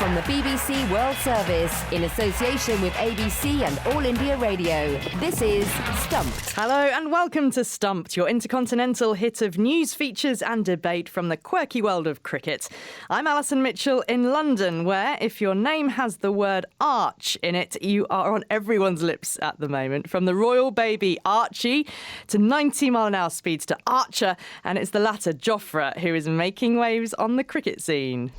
from the BBC World Service in association with ABC and All India Radio. This is Stumped. Hello and welcome to Stumped, your intercontinental hit of news, features and debate from the quirky world of cricket. I'm Alison Mitchell in London, where if your name has the word Arch in it, you are on everyone's lips at the moment. From the royal baby Archie to 90-mile-an-hour speeds to Archer, and it's the latter, Jofra, who is making waves on the cricket scene.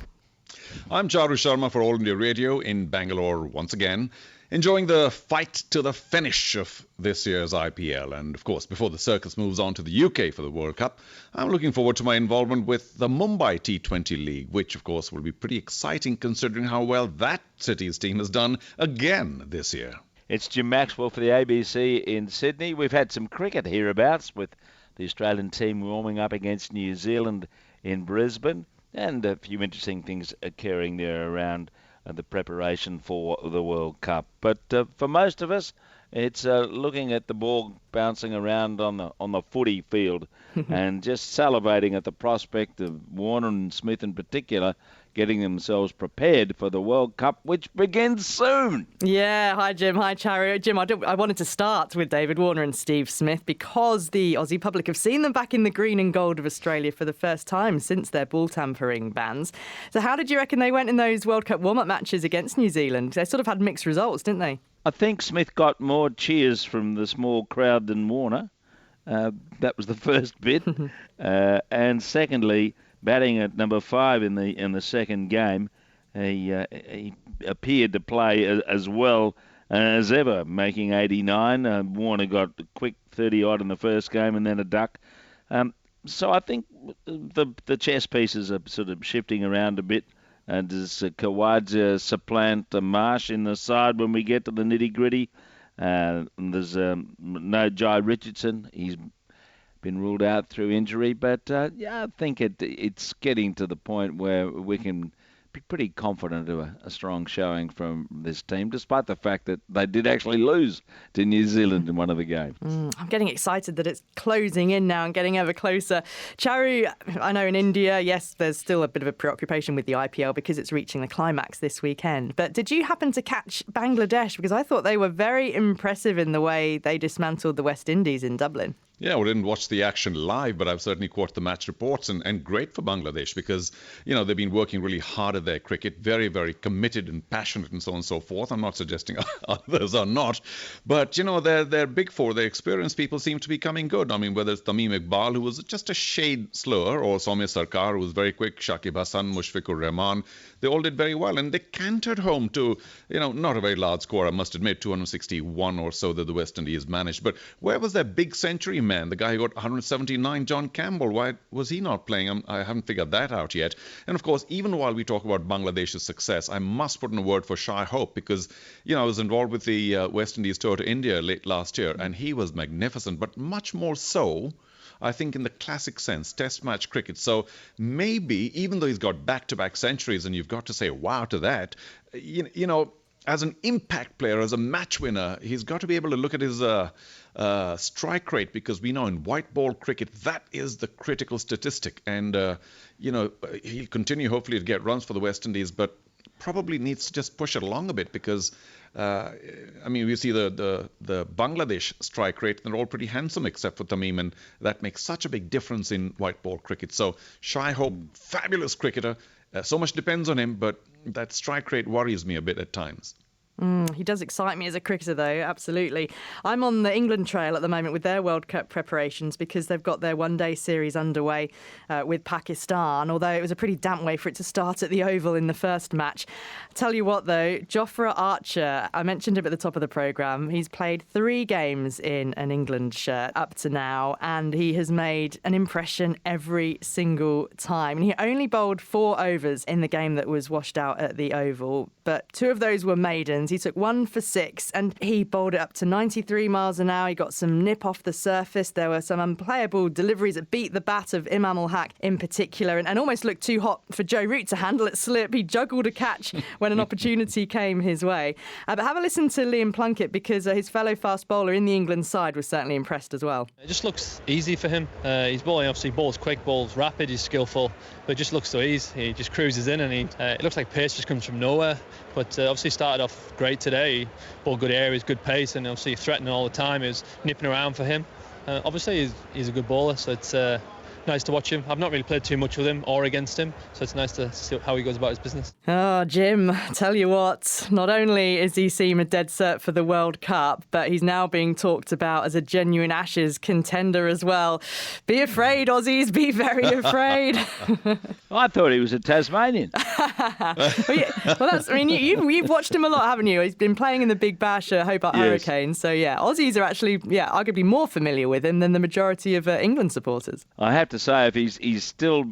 I'm Charu Sharma for All India Radio in Bangalore once again, enjoying the fight to the finish of this year's IPL. And of course, before the circus moves on to the UK for the World Cup, I'm looking forward to my involvement with the Mumbai T20 League, which of course will be pretty exciting considering how well that city's team has done again this year. It's Jim Maxwell for the ABC in Sydney. We've had some cricket hereabouts with the Australian team warming up against New Zealand in Brisbane, and a few interesting things occurring there around the preparation for the World Cup. But for most of us, it's looking at the ball bouncing around on the footy field and just salivating at the prospect of Warner and Smith in particular getting themselves prepared for the World Cup, which begins soon. Yeah, hi Jim, hi Charu. Jim, I wanted to start with David Warner and Steve Smith because the Aussie public have seen them back in the green and gold of Australia for the first time since their ball tampering bans. So how did you reckon they went in those World Cup warm-up matches against New Zealand? They sort of had mixed results, didn't they? I think Smith got more cheers from the small crowd than Warner. That was the first bit. And secondly, batting at number 5 in the second game, he appeared to play as well as ever, making 89. Warner got a quick 30-odd in the first game and then a duck. So I think the chess pieces are sort of shifting around a bit. Does Khawaja supplant Marsh in the side when we get to the nitty-gritty? There's no Jai Richardson. He's been ruled out through injury, but I think it's getting to the point where we can be pretty confident of a strong showing from this team, despite the fact that they did actually lose to New Zealand in one of the games. I'm getting excited that it's closing in now and getting ever closer. Charu, I know in India, yes, there's still a bit of a preoccupation with the IPL because it's reaching the climax this weekend. But did you happen to catch Bangladesh? Because I thought they were very impressive in the way they dismantled the West Indies in Dublin. Yeah, we didn't watch the action live, but I've certainly caught the match reports, and great for Bangladesh because, they've been working really hard at their cricket, very, very committed and passionate and so on and so forth. I'm not suggesting others are not, but, their big four, their experienced people seem to be coming good. I mean, whether it's Tamim Iqbal, who was just a shade slower, or Soumya Sarkar, who was very quick, Shakib Hassan, Mushfiqur Rahman, they all did very well, and they cantered home to, not a very large score, I must admit, 261 or so that the West Indies managed. But where was their big century man, the guy who got 179, John Campbell? Why was he not playing? I haven't figured that out yet. And of course, even while we talk about Bangladesh's success, I must put in a word for Shai Hope because, I was involved with the West Indies tour to India late last year, and he was magnificent, but much more so, I think, in the classic sense, test match cricket. So maybe, even though he's got back-to-back centuries, and you've got to say wow to that, as an impact player, as a match winner, he's got to be able to look at his strike rate, because we know in white ball cricket, that is the critical statistic. And, he'll continue, hopefully, to get runs for the West Indies, but probably needs to just push it along a bit because, we see the Bangladesh strike rate, they're all pretty handsome except for Tamim, and that makes such a big difference in white ball cricket. So Shai Hope, fabulous cricketer. So much depends on him, but that strike rate worries me a bit at times. He does excite me as a cricketer, though, absolutely. I'm on the England trail at the moment with their World Cup preparations because they've got their one-day series underway with Pakistan, although it was a pretty damp way for it to start at the Oval in the first match. Tell you what, though, Jofra Archer, I mentioned him at the top of the programme. He's played 3 games in an England shirt up to now, and he has made an impression every single time. And he only bowled 4 overs in the game that was washed out at the Oval, but 2 of those were maidens. Indians. He took 1 for 6 and he bowled it up to 93 miles an hour. He got some nip off the surface. There were some unplayable deliveries that beat the bat of Imam ul-Haq in particular and almost looked too hot for Joe Root to handle at slip. He juggled a catch when an opportunity came his way. But have a listen to Liam Plunkett because his fellow fast bowler in the England side was certainly impressed as well. It just looks easy for him. He's bowling, obviously, balls quick, balls rapid, he's skillful, but it just looks so easy. He just cruises in and it looks like pace just comes from nowhere. But obviously started off great today. He bowled good areas, good pace, and obviously threatening all the time. He was nipping around for him. Obviously he's a good bowler, so it's nice to watch him. I've not really played too much with him or against him, so it's nice to see how he goes about his business. Oh, Jim, tell you what, not only is he seem a dead cert for the World Cup, but he's now being talked about as a genuine Ashes contender as well. Be afraid, Aussies, be very afraid. I thought he was a Tasmanian. You've watched him a lot, haven't you? He's been playing in the Big Bash at Hobart Hurricanes, so Aussies are actually, arguably more familiar with him than the majority of England supporters. I have to say, if he's still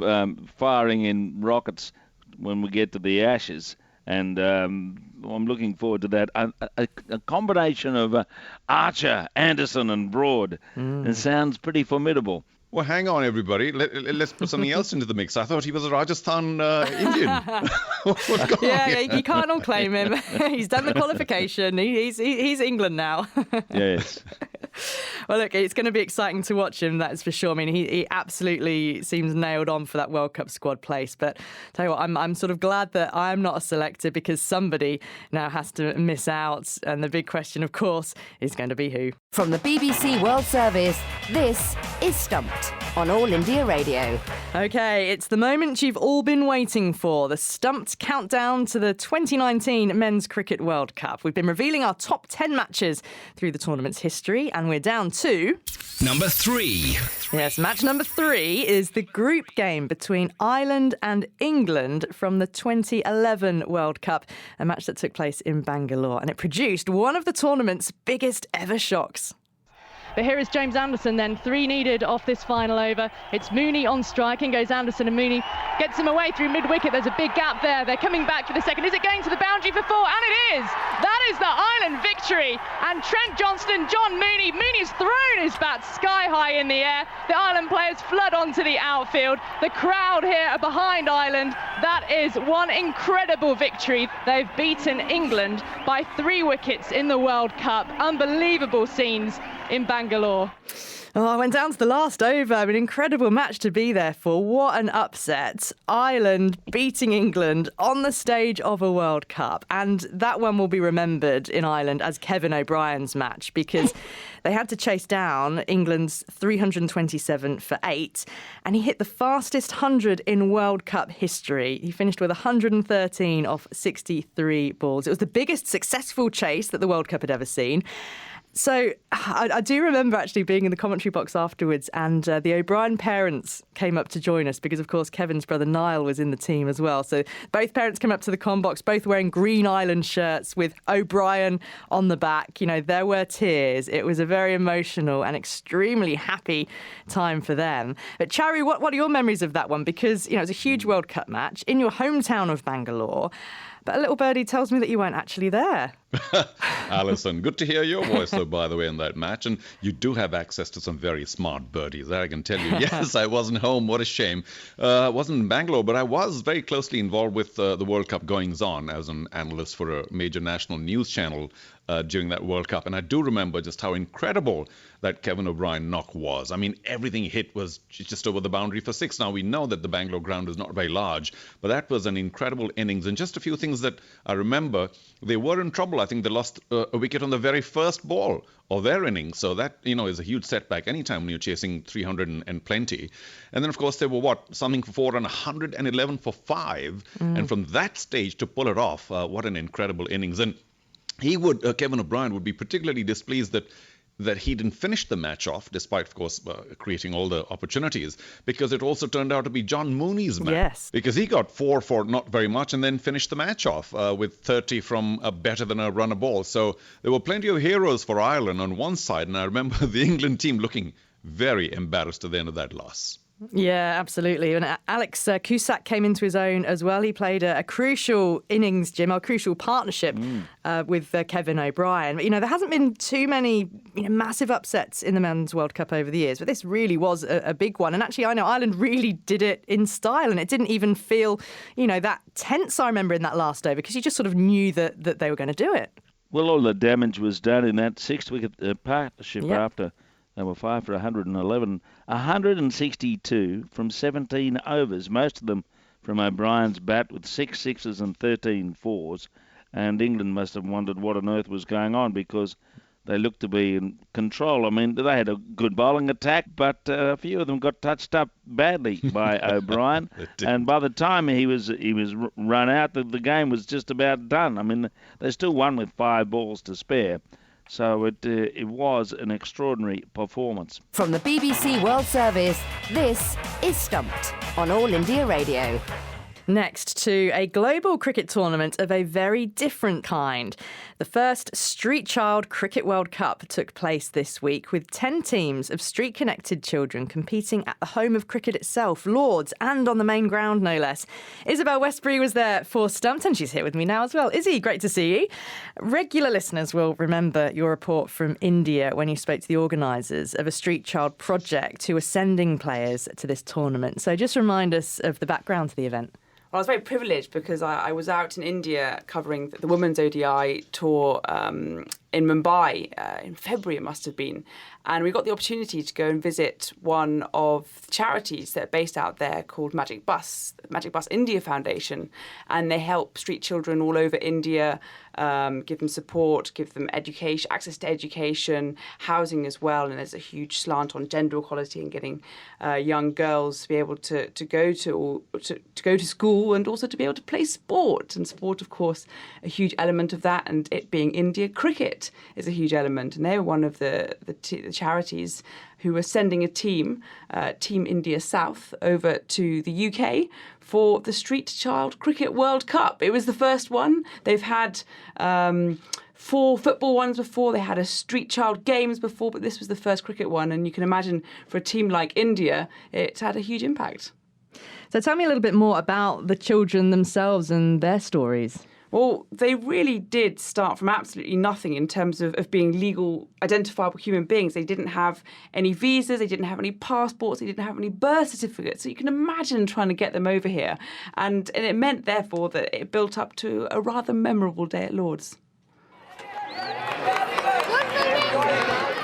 firing in rockets when we get to the Ashes, and I'm looking forward to that. A combination of Archer, Anderson and Broad. It sounds pretty formidable. Well, hang on, everybody. Let's put something else into the mix. I thought he was a Rajasthan Indian. What's going on? Yeah, you can't all claim him. He's done the qualification. He's England now. Yes. Well, look, it's going to be exciting to watch him, that's for sure. I mean, he absolutely seems nailed on for that World Cup squad place. But tell you what, I'm sort of glad that I'm not a selector because somebody now has to miss out. And the big question, of course, is going to be who. From the BBC World Service, this is Stumped on All India Radio. OK, it's the moment you've all been waiting for, the Stumped countdown to the 2019 Men's Cricket World Cup. We've been revealing our top 10 matches through the tournament's history, and we're down to... Number 3. Yes, match number 3 is the group game between Ireland and England from the 2011 World Cup, a match that took place in Bangalore, and it produced one of the tournament's biggest ever shocks. But here is James Anderson then, 3 needed off this final over. It's Mooney on strike, in goes Anderson, and Mooney gets him away through mid-wicket. There's a big gap there. They're coming back for the second. Is it going to the boundary for 4? And it is! That is the Ireland victory. And Trent Johnston, John Mooney. Mooney's thrown his bat sky high in the air. The Ireland players flood onto the outfield. The crowd here are behind Ireland. That is one incredible victory. They've beaten England by 3 wickets in the World Cup. Unbelievable scenes in Bangalore. Oh, I went down to the last over. An incredible match to be there for. What an upset. Ireland beating England on the stage of a World Cup. And that one will be remembered in Ireland as Kevin O'Brien's match because they had to chase down England's 327 for 8. And he hit the fastest 100 in World Cup history. He finished with 113 off 63 balls. It was the biggest successful chase that the World Cup had ever seen. So I do remember actually being in the commentary box afterwards, and the O'Brien parents came up to join us because, of course, Kevin's brother Niall was in the team as well. So both parents came up to the comm box, both wearing Green Island shirts with O'Brien on the back. You know, there were tears. It was a very emotional and extremely happy time for them. But Charu, what are your memories of that one? Because, you know, it was a huge World Cup match in your hometown of Bangalore. But a little birdie tells me that you weren't actually there. Alison, good to hear your voice, though, by the way, in that match. And you do have access to some very smart birdies, that I can tell you. Yes, I wasn't home. What a shame. I wasn't in Bangalore, but I was very closely involved with the World Cup goings-on as an analyst for a major national news channel during that World Cup. And I do remember just how incredible that Kevin O'Brien knock was. I mean, everything he hit was just over the boundary for 6. Now, we know that the Bangalore ground is not very large, but that was an incredible innings. And just a few things that I remember, they were in trouble. I think they lost a wicket on the very first ball of their innings. So that, you know, is a huge setback anytime when you're chasing 300 and plenty. And then, of course, they were, something for 4 and 111 for 5. And from that stage to pull it off, what an incredible innings. And Kevin O'Brien would be particularly displeased that he didn't finish the match off, despite, of course, creating all the opportunities, because it also turned out to be John Mooney's match. Yes. Because he got 4 for not very much and then finished the match off with 30 from better than a run a ball. So there were plenty of heroes for Ireland on one side, and I remember the England team looking very embarrassed at the end of that loss. Yeah, absolutely. And Alex Cusack came into his own as well. He played a crucial innings, Jim, a crucial partnership with Kevin O'Brien. But, there hasn't been too many massive upsets in the Men's World Cup over the years, but this really was a big one. And actually, I know Ireland really did it in style, and it didn't even feel, that tense, I remember, in that last over, because you just sort of knew that they were going to do it. Well, all the damage was done in that 6-wicket partnership after they were 5 for 111. 162 from 17 overs, most of them from O'Brien's bat with 6 sixes and 13 fours. And England must have wondered what on earth was going on, because they looked to be in control. I mean, they had a good bowling attack, but a few of them got touched up badly by O'Brien. And by the time he was run out, the game was just about done. I mean, they still won with 5 balls to spare. So it was an extraordinary performance. From the BBC World Service, this is Stumped on All India Radio. Next to a global cricket tournament of a very different kind. The first Street Child Cricket World Cup took place this week, with 10 teams of street-connected children competing at the home of cricket itself, Lords, and on the main ground, no less. Izzy Westbury was there for Stumped, and she's here with me now as well. Izzy, great to see you. Regular listeners will remember your report from India when you spoke to the organisers of a Street Child project who were sending players to this tournament. So just remind us of the background to the event. I was very privileged because I was out in India covering the Women's ODI tour in Mumbai in February, it must have been. And we got the opportunity to go and visit one of the charities that are based out there called Magic Bus India Foundation. And they help street children all over India, give them support, give them education, access to education, housing as well. And there's a huge slant on gender equality and getting young girls to be able to go to school and also to be able to play sport. And sport, of course, a huge element of that. And it being India, cricket is a huge element. And they were one of the charities who were sending a team, Team India South, over to the UK for the Street Child Cricket World Cup. It was the first one. They've had 4 football ones before. They had a Street Child Games before, but this was the first cricket one. And you can imagine for a team like India, it's had a huge impact. So tell me a little bit more about the children themselves and their stories. Well, they really did start from absolutely nothing in terms of being legal, identifiable human beings. They didn't have any visas, they didn't have any passports, they didn't have any birth certificates. So you can imagine trying to get them over here. And it meant, therefore, that it built up to a rather memorable day at Lord's.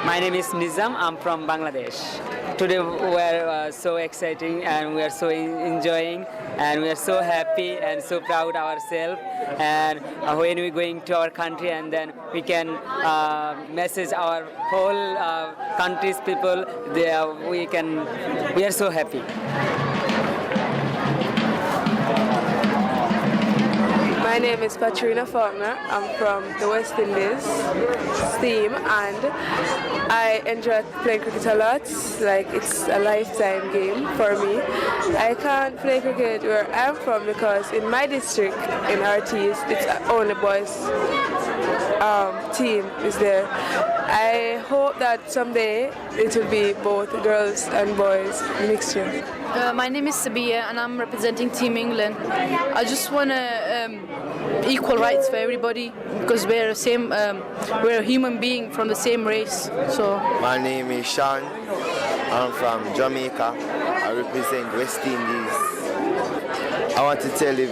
My name is Nizam. I'm from Bangladesh. Today we're so exciting and we are so enjoying and we are so happy and so proud of ourselves. And when we're going to our country, and then we can message our whole country's people. We are so happy. My name is Patrina Faulkner. I'm from the West Indies team, and I enjoy playing cricket a lot. Like, it's a lifetime game for me. I can't play cricket where I'm from because in my district, in RTs, it's only boys team is there. I hope that someday it will be both girls and boys mixture. My name is Sabia and I'm representing Team England. I just want to equal rights for everybody because we're we're a human being from the same race. So my name is Sean. I'm from Jamaica. I represent West Indies. I want to tell the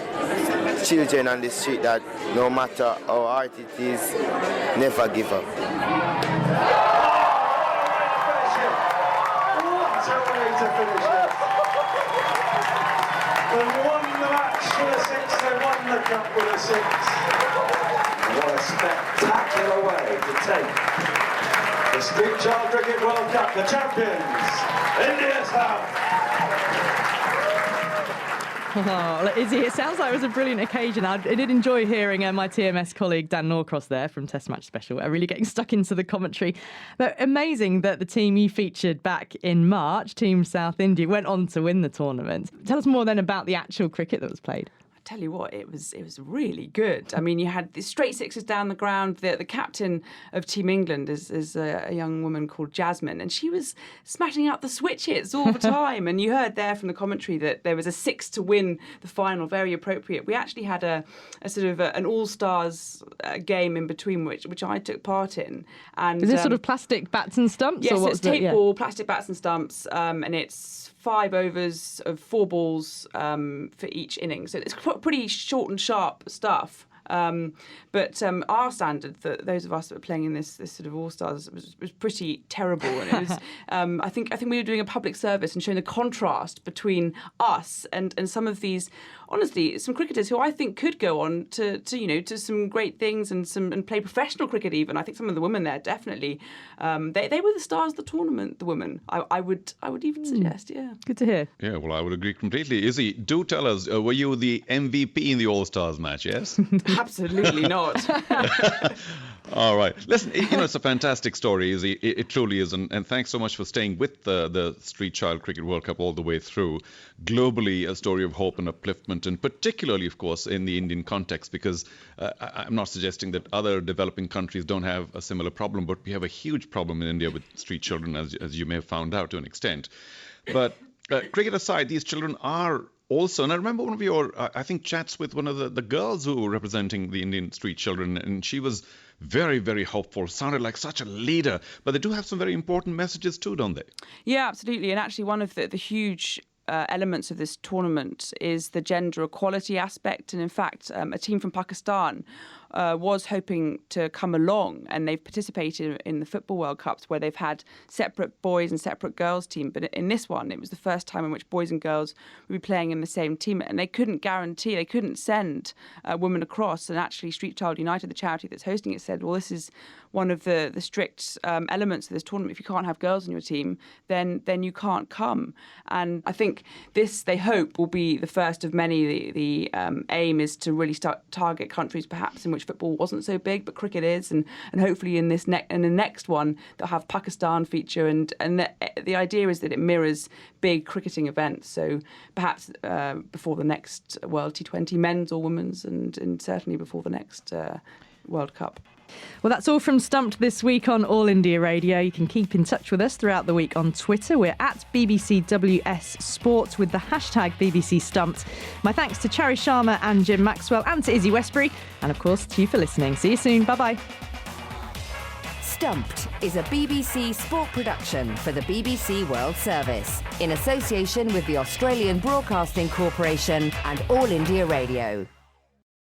children on the street that no matter how hard it is, never give up. They won the match with a 6, they won the cup with a 6. What a spectacular way to take the Street Child Cricket World Cup, the champions, India South. Oh, Izzy, it sounds like it was a brilliant occasion. I did enjoy hearing my TMS colleague Dan Norcross there from Test Match Special, really getting stuck into the commentary. But amazing that the team you featured back in March, Team South India, went on to win the tournament. Tell us more then about the actual cricket that was played. tell you what, it was really good. I mean, you had the straight sixes down the ground. The captain of Team England is a young woman called Jasmine, and she was smashing out the switch hits all the time. And you heard there from the commentary that there was a 6 to win the final, very appropriate. We actually had a sort of an all-stars game in between, which I took part in. And is this sort of plastic bats and stumps? Yes, or it's tape ball, plastic bats and stumps, and it's 5 overs of 4 balls for each inning. So it's pretty short and sharp stuff. But our standard, those of us that were playing in this sort of all-stars, was pretty terrible. And it was, I think we were doing a public service and showing the contrast between us and some of these, honestly, some cricketers who I think could go on to some great things and play professional cricket even. I think some of the women there definitely, they were the stars of the tournament, the women. I would even suggest, yeah. Good to hear. Yeah, well, I would agree completely. Izzy, do tell us, were you the MVP in the All-Stars match, yes? Absolutely not. All right. Listen, it's a fantastic story, Izzy. It truly is. And thanks so much for staying with the Street Child Cricket World Cup all the way through. Globally, a story of hope and upliftment, and particularly, of course, in the Indian context, because I'm not suggesting that other developing countries don't have a similar problem, but we have a huge problem in India with street children, as you may have found out to an extent. But cricket aside, these children are also, and I remember one of your, I think, chats with one of the girls who were representing the Indian street children, and she was very, very hopeful, sounded like such a leader. But they do have some very important messages too, don't they? Yeah, absolutely. And actually one of the huge elements of this tournament is the gender equality aspect. And in fact, a team from Pakistan was hoping to come along, and they've participated in the Football World Cups where they've had separate boys and separate girls team. But in this one, it was the first time in which boys and girls would be playing in the same team, and they couldn't send women across. And actually, Street Child United, the charity that's hosting it, said, well, this is one of the strict elements of this tournament. If you can't have girls on your team, then you can't come. And I think this, they hope, will be the first of many. The aim is to really start target countries perhaps in which football wasn't so big, but cricket is, and hopefully in this the next one they'll have Pakistan feature, and the idea is that it mirrors big cricketing events. So perhaps before the next World T20, men's or women's, and certainly before the next World Cup. Well, that's all from Stumped this week on All India Radio. You can keep in touch with us throughout the week on Twitter. We're at BBCWS Sports with the hashtag BBC Stumped. My thanks to Charu, Sharma and Jim Maxwell, and to Izzy Westbury, and of course to you for listening. See you soon. Bye-bye. Stumped is a BBC sport production for the BBC World Service in association with the Australian Broadcasting Corporation and All India Radio.